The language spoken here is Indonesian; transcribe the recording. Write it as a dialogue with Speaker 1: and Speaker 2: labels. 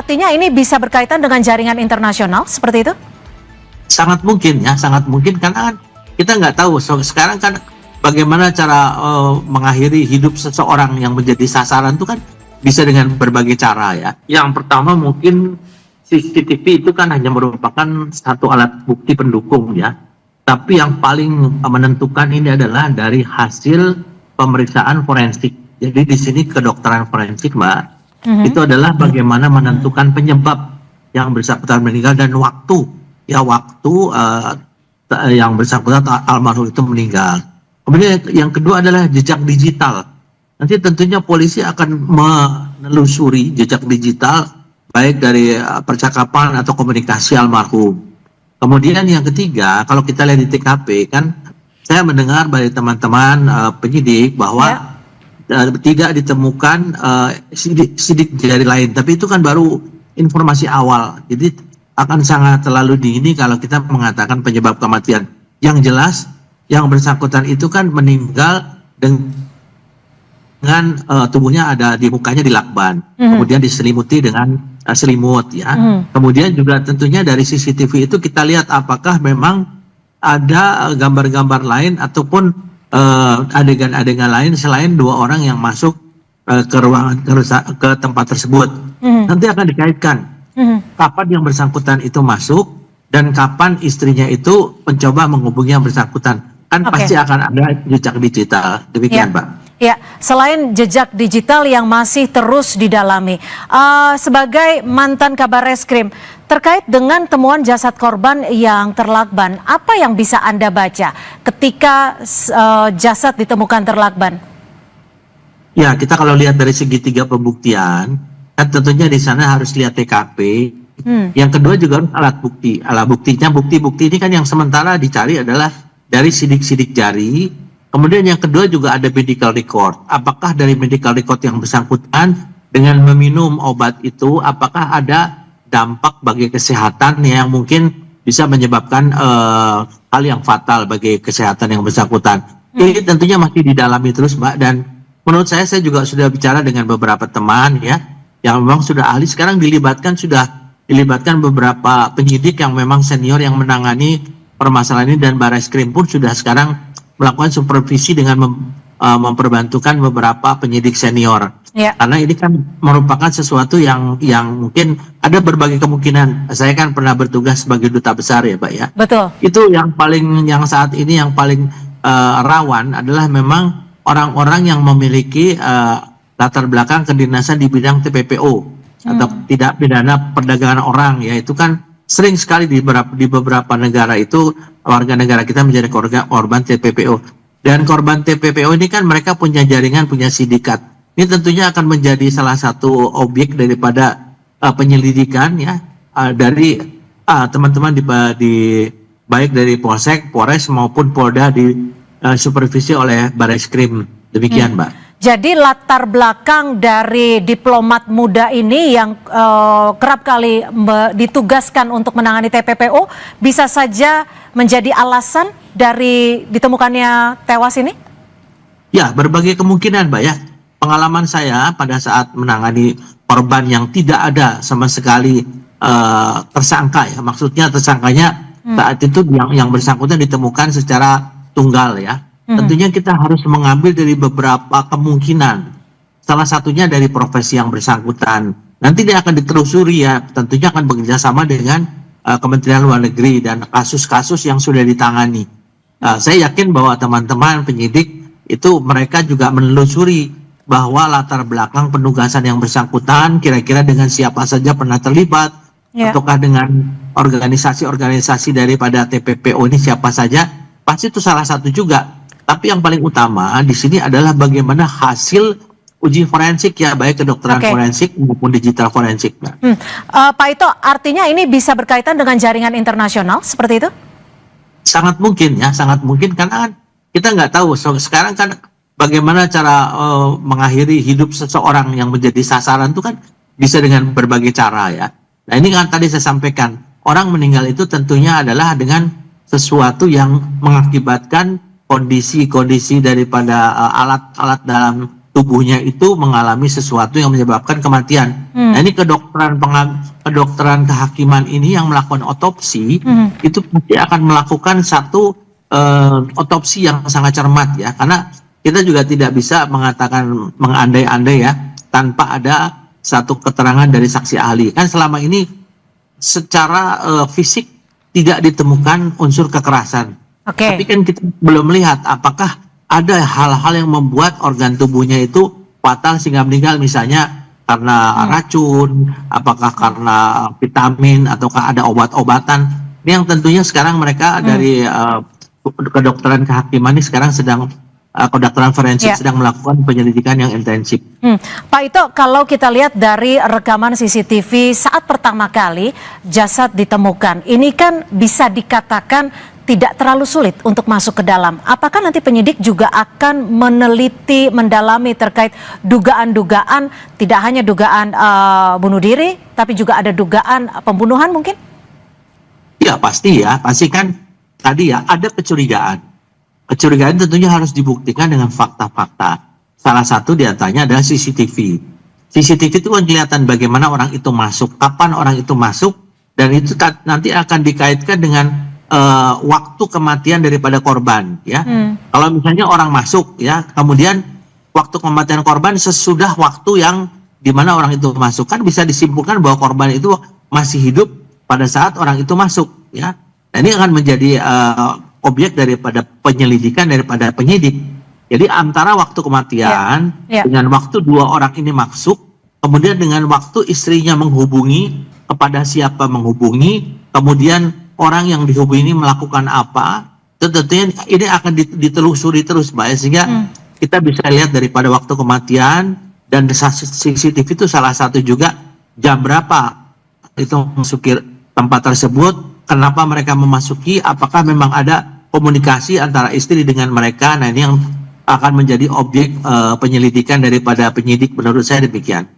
Speaker 1: artinya ini bisa berkaitan dengan jaringan internasional seperti itu?
Speaker 2: Sangat mungkin ya, sangat mungkin karena kan kita nggak tahu. Sekarang kan bagaimana cara mengakhiri hidup seseorang yang menjadi sasaran itu kan bisa dengan berbagai cara ya. Yang pertama mungkin CCTV itu kan hanya merupakan satu alat bukti pendukung ya. Tapi yang paling menentukan ini adalah dari hasil pemeriksaan forensik. Jadi di sini kedokteran forensik, Mbak, itu adalah bagaimana menentukan penyebab yang bersangkutan meninggal dan waktu yang bersangkutan almarhum itu meninggal. Kemudian yang kedua adalah jejak digital. Nanti tentunya polisi akan menelusuri jejak digital baik dari percakapan atau komunikasi almarhum. Kemudian yang ketiga, kalau kita lihat di TKP kan, saya mendengar dari teman-teman penyidik bahwa tidak ditemukan sidik jari lain. Tapi itu kan baru informasi awal. Jadi akan sangat terlalu dini kalau kita mengatakan penyebab kematian. Yang jelas, yang bersangkutan itu kan meninggal dengan tubuhnya ada di mukanya dilakban, kemudian diselimuti dengan selimut ya. Kemudian juga tentunya dari CCTV itu kita lihat apakah memang ada gambar-gambar lain ataupun adegan-adegan lain selain dua orang yang masuk ke ruangan ke tempat tersebut. Nanti akan dikaitkan kapan yang bersangkutan itu masuk dan kapan istrinya itu mencoba menghubungi yang bersangkutan. Kan pasti akan ada jejak digital. Demikian, Pak.
Speaker 1: Ya, selain jejak digital yang masih terus didalami, sebagai mantan Kabar Reskrim, terkait dengan temuan jasad korban yang terlakban, apa yang bisa Anda baca ketika jasad ditemukan terlakban?
Speaker 2: Ya, kita kalau lihat dari segitiga pembuktian, kan tentunya di sana harus lihat TKP. Yang kedua juga harus alat bukti. Alat buktinya, bukti-bukti ini kan yang sementara dicari adalah dari sidik-sidik jari. Kemudian yang kedua juga ada medical record. Apakah dari medical record yang bersangkutan dengan meminum obat itu, apakah ada dampak bagi kesehatan yang mungkin bisa menyebabkan hal yang fatal bagi kesehatan yang bersangkutan. Ini tentunya masih didalami terus, Mbak. Dan menurut saya juga sudah bicara dengan beberapa teman ya, yang memang sudah ahli. Sekarang sudah dilibatkan beberapa penyidik yang memang senior yang menangani permasalahan ini, dan Barreskrim pun sudah sekarang melakukan supervisi dengan memperbantukan beberapa penyidik senior. Karena ini kan merupakan sesuatu yang mungkin ada berbagai kemungkinan. Saya kan pernah bertugas sebagai duta besar ya, Pak ya.
Speaker 1: Betul.
Speaker 2: Itu yang saat ini yang paling rawan adalah memang orang-orang yang memiliki latar belakang kedinasan di bidang TPPO atau tidak pidana perdagangan orang ya. Itu kan sering sekali di beberapa negara itu warga negara kita menjadi korban TPPO. Dan korban TPPO ini kan mereka punya jaringan, punya sindikat. Ini tentunya akan menjadi salah satu objek daripada penyelidikan ya dari teman-teman baik dari Polsek, Polres maupun Polda di supervisi oleh Barreskrim. Demikian, Mbak.
Speaker 1: Jadi latar belakang dari diplomat muda ini yang kerap kali ditugaskan untuk menangani TPPO bisa saja menjadi alasan dari ditemukannya tewas ini?
Speaker 2: Ya, berbagai kemungkinan, Mbak ya. Pengalaman saya pada saat menangani korban yang tidak ada sama sekali tersangka ya. Maksudnya tersangkanya saat itu yang bersangkutan ditemukan secara tunggal ya. Tentunya kita harus mengambil dari beberapa kemungkinan. Salah satunya dari profesi yang bersangkutan. Nanti dia akan ditelusuri ya. Tentunya akan bekerjasama dengan Kementerian Luar Negeri dan kasus-kasus yang sudah ditangani. Saya yakin bahwa teman-teman penyidik itu mereka juga menelusuri bahwa latar belakang penugasan yang bersangkutan kira-kira dengan siapa saja pernah terlibat, ataukah dengan organisasi-organisasi daripada TPPO ini siapa saja. Pasti itu salah satu juga. Tapi yang paling utama di sini adalah bagaimana hasil uji forensik ya, baik kedokteran forensik maupun digital forensik.
Speaker 1: Pak Ito, artinya ini bisa berkaitan dengan jaringan internasional seperti itu?
Speaker 2: Sangat mungkin ya, sangat mungkin karena kita nggak tahu. Sekarang kan bagaimana cara mengakhiri hidup seseorang yang menjadi sasaran itu kan bisa dengan berbagai cara ya. Nah ini kan tadi saya sampaikan, orang meninggal itu tentunya adalah dengan sesuatu yang mengakibatkan kondisi-kondisi daripada alat-alat dalam tubuhnya itu mengalami sesuatu yang menyebabkan kematian. Nah, ini kedokteran kehakiman ini yang melakukan otopsi itu pasti akan melakukan satu otopsi yang sangat cermat ya, karena kita juga tidak bisa mengatakan mengandai-andai ya tanpa ada satu keterangan dari saksi ahli. Kan selama ini secara fisik tidak ditemukan unsur kekerasan. Tapi kan kita belum melihat apakah ada hal-hal yang membuat organ tubuhnya itu fatal sehingga meninggal, misalnya karena racun, apakah karena vitamin, ataukah ada obat-obatan. Ini yang tentunya sekarang mereka dari kedokteran kehakiman ini sekarang sedang kedokteran forensik sedang melakukan penyelidikan yang intensif.
Speaker 1: Pak Ito, kalau kita lihat dari rekaman CCTV saat pertama kali jasad ditemukan, ini kan bisa dikatakan tidak terlalu sulit untuk masuk ke dalam. Apakah nanti penyidik juga akan meneliti, mendalami terkait dugaan-dugaan, tidak hanya dugaan bunuh diri, tapi juga ada dugaan pembunuhan mungkin?
Speaker 2: Ya pasti kan tadi ya ada kecurigaan. Kecurigaan tentunya harus dibuktikan dengan fakta-fakta. Salah satu diantaranya adalah CCTV. CCTV itu kan kelihatan bagaimana orang itu masuk, kapan orang itu masuk, dan itu nanti akan dikaitkan dengan waktu kematian daripada korban ya. Kalau misalnya orang masuk ya, kemudian waktu kematian korban sesudah waktu yang dimana orang itu masuk, kan bisa disimpulkan bahwa korban itu masih hidup pada saat orang itu masuk ya. Nah, ini akan menjadi objek daripada penyelidikan daripada penyidik. Jadi antara waktu kematian dengan waktu dua orang ini masuk, kemudian dengan waktu istrinya menghubungi, kepada siapa menghubungi, kemudian orang yang dihubungi ini melakukan apa, tentunya ini akan ditelusuri terus, Mbak, sehingga kita bisa lihat daripada waktu kematian dan CCTV itu salah satu juga jam berapa itu memasuki tempat tersebut, kenapa mereka memasuki, apakah memang ada komunikasi antara istri dengan mereka. Nah, ini yang akan menjadi objek penyelidikan daripada penyidik, menurut saya demikian.